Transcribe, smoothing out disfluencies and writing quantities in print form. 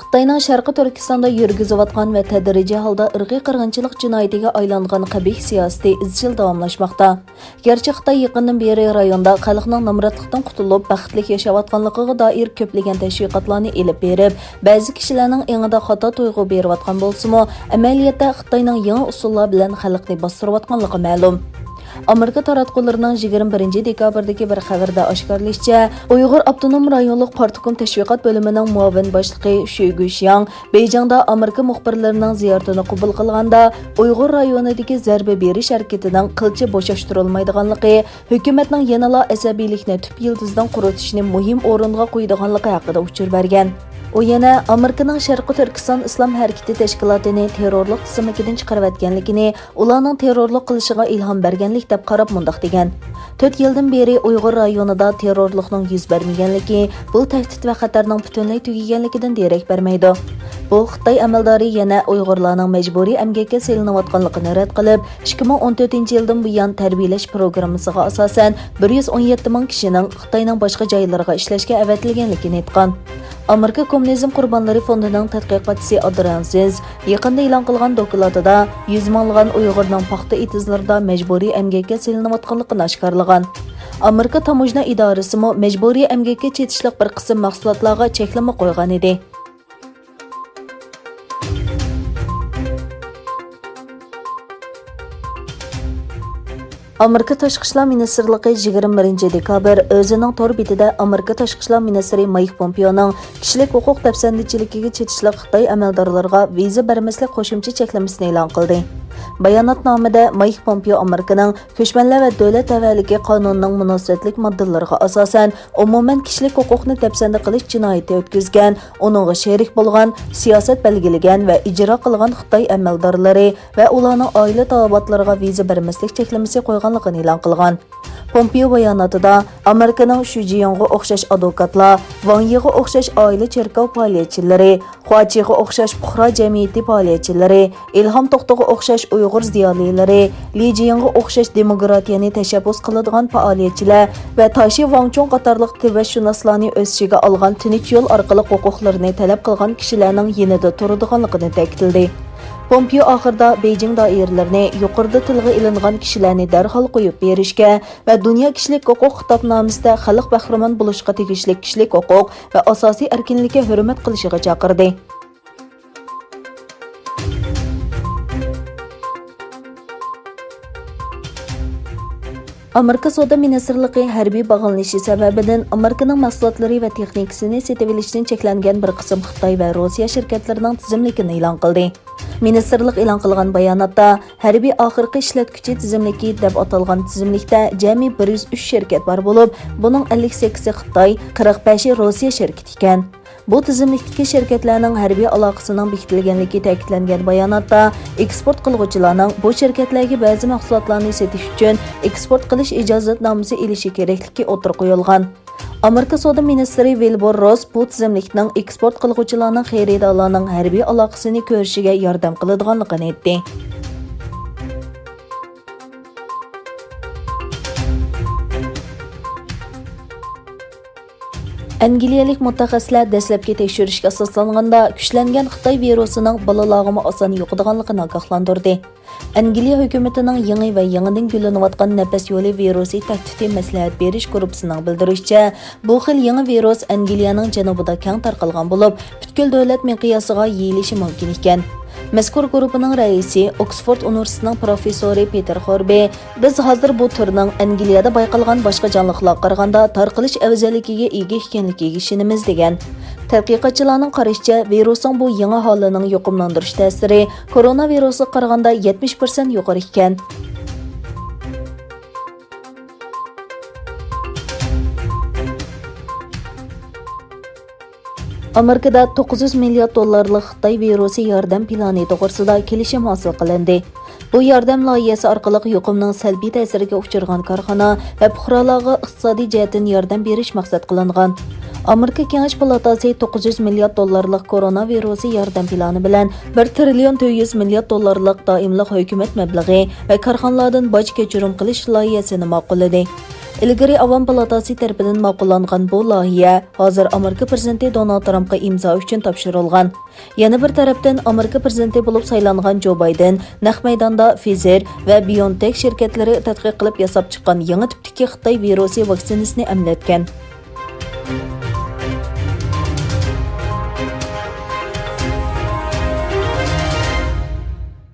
Xitoyning Sharqi Turkistonda yurgizayotgan va tadrijiy holda irqiy qirg'inchilik jinoyatiga aylangan qabih siyosati izchil davomlashmoqda. Garchi Xitoy yaqindan beri rayonda xalqning nomrodlikdan qutulib, baxtli yashayotganligiga doir ko'plagan tashviqotlarni elib berib, ba'zi kishilarning engida xato tuyg'u berayotgan bo'lsa-mu, amaliyotda Xitoyning yangi usullar bilan xalqni bostirayotganligi ma'lum. Amerika taratqullarining 21 dekabrdagi bir xabarda oshkorlashicha, Uyg'ur avtonom rayonlik Partikom tashviqot bo'limining muavin boshlig'i Shu Gushyan Beyjingda Amerika muxbirlarining ziyoratini qabul qilganda, Uyg'ur rayonidagi zarba berish harakatining qilcha bo'shashtirilmaydiganligi, hukumatning yanala asabiylikni tub yildizdan quritishni muhim o'ringa qo'yadiganligi haqida uchur bergan. U yana Amerikaning Sharqi Turkiston Islom harakati tashkilotini terrorlik tizimidan chiqarayotganligini, ularning terrorlik qilishiga ilhom berganlik deb qarab mundaq degan. 4 yildan beri Uyg'ur rayonida terrorlikning yuz bermaganligi, bu tahdid va xatarning butunlay tugaganligidan derak bermaydi. Bu Xitoy amaldori yana Uyg'urlarning majburiy emgakka selinayotganligini rad qilib, 2014-yildan buyon tarbiyalash programmasiga asosan 117 ming kishining Xitoyning boshqa joylariga ishlashga avatilganligini aytgan. Amerika Kommunizm Qurbonlari fondining tadqiqotchisi Adrian Zenz yaqinda e'lon qilgan dokladida 100 minglagan Uyg'urning paxta etizlarida majburiy emgakka selinayotganligini oshkorlagan. Amerika tamojna idorasi mo majburiy emgakka chetishliq bir qism mahsulotlarga cheklama qo'ygan edi. Amerika Tashqi ishlar ministrligi 21 dekabr o'zining tor betida Amerika Tashqi ishlar ministri Mike Pompeoning kishilik huquq tafsandachiligiga chetishliq Xitoy amaldorlariga viza bermaslik qo'shimcha cheklamasini e'lon qildi. Bayonotnomada Mike Pompeo Amerikaning ko'chmanlar va davlat tavalligi qonunining munosabatlik moddalariga asosan umuman kishilik huquqni tafsanda qilish jinoyati o'tkazgan, uningga sherik bo'lgan, siyosat belgilagan va ijro qilgan Xitoy amaldorlari va ularning oila talabatlariga viza bermaslik cheklamasi qo'yganligini e'lon qilgan. Pompeo bayonotida Amerikaning Shujiyonga o'xshash advokatlar, Wang Yiga o'xshash oila cherkov faoliyatchilari, Huachiga o'xshash puhra jamiyati faoliyatchilari, Ilhom To'xto'ga o'xshash Uyg'ur ziyolilari, Li Jiyonga o'xshash demokratiyani tashabbus qiladigan faoliyatchilar va Tashi Wangchong qatorliq tibbiyotshunaslarni o'z ichiga olgan tinch yo'l orqali huquqlarini talab qilgan kishilarning yanida turadiganligini ta'kidladi. Pompeo oxirida Beijing doiralarini yuqorida tilga ilingan kishilarni darhol qo'yib berishga va dunyo kishilik huquq xitobnomasida xalq bahramon bo'lishga tegishli kishilik huquq va asosiy erkinlikka hurmat qilishiga chaqirdi. Amerika Savdo ministrligi harbiy bog'lanishi sababidan Amerikaning mahsulotlari va texnikasini sotib olishdan cheklangan bir qism Xitoy va Rossiya shirkatlarining tizimligini e'lon qildi. Ministrlik e'lon qilgan bayonotda harbiy oxirgi ishlatuvchi tizimligi deb atalgan tizimlikda jami 103 shirkat bor bo'lib, buning 58i Xitoy, 45i Rossiya shirkati ekan. Bu tizimlikdagi shirkatlarning harbiy aloqasining bekitilganligi ta'kidlangan bayonotda eksport qiluvchilarning bu shirkatlarga ba'zi mahsulotlarni sotish uchun eksport qilish ijozatnomasi olishi kerakligi o'tirib qo'yilgan. Amerika Savdo ministri Wilbur Ross bu tizimlikning eksport qiluvchilarning xaridorlarning harbiy aloqasini ko'rishiga yordam qiladiganligini aytdi. Angliyalik mutaxassislar dastlabki tekshirishga asoslanganda kuchlangan Xitoy virusining bolalarga oson yuqadiganligini ogohlantirdi. Angliya hukumatining yangi va yangidan gullanayotgan nafas yo'li virusi tahdidi maslahat berish guruhining bildirishicha, bu xil yangi virus Angliyaning janubida keng tarqalgan bo'lib, butkul davlat miqyosiga yeyilishi mumkin ekan. Mazkur guruhining raisi Oxford universitetining professori Peter Horbe, biz hozir bu turning Angliyada bayqalgan boshqa jonliqlarga qaraganda tarqalish afzalligiga ega ekanligiga ishonamiz degan. Tadqiqotchilarning qarashicha, virusning bu yangi holining yuqumlantirish ta'siri koronavirusga qaraganda 70% yuqori ekan. Amerikada 900 milliard dollarlik Xitoy virusi yordam plani to'g'risida kelishim hosil qilindi. Bu yordam loyihasi orqali yuqumning salbiy ta'siriga uchragan korxona va fuqarolarga iqtisodiy jihatdan yordam berish maqsad qilingan. Amerika Kengash palatasi 900 milliard dollarlik koronavirusi yordam plani bilan 1 trillion 400 milliard dollarlik doimli hukumat mablag'i va korxonalardan boj kechirim qilish loyihasini ma'qulladi. Ilgari Avam palatasi tarafidan ma'qullangan bu loyiha hozir Amerika prezidenti Donald Trumpga imzo uchun topshirilgan. Yana bir tarafdan Amerika prezidenti bo'lib saylangan Joe Biden naq maydonda Pfizer va BioNTech shirkatlari tadqiq qilib yasab chiqqan yangi tipdagi Xitoy virusi vaksinasini emlatgan.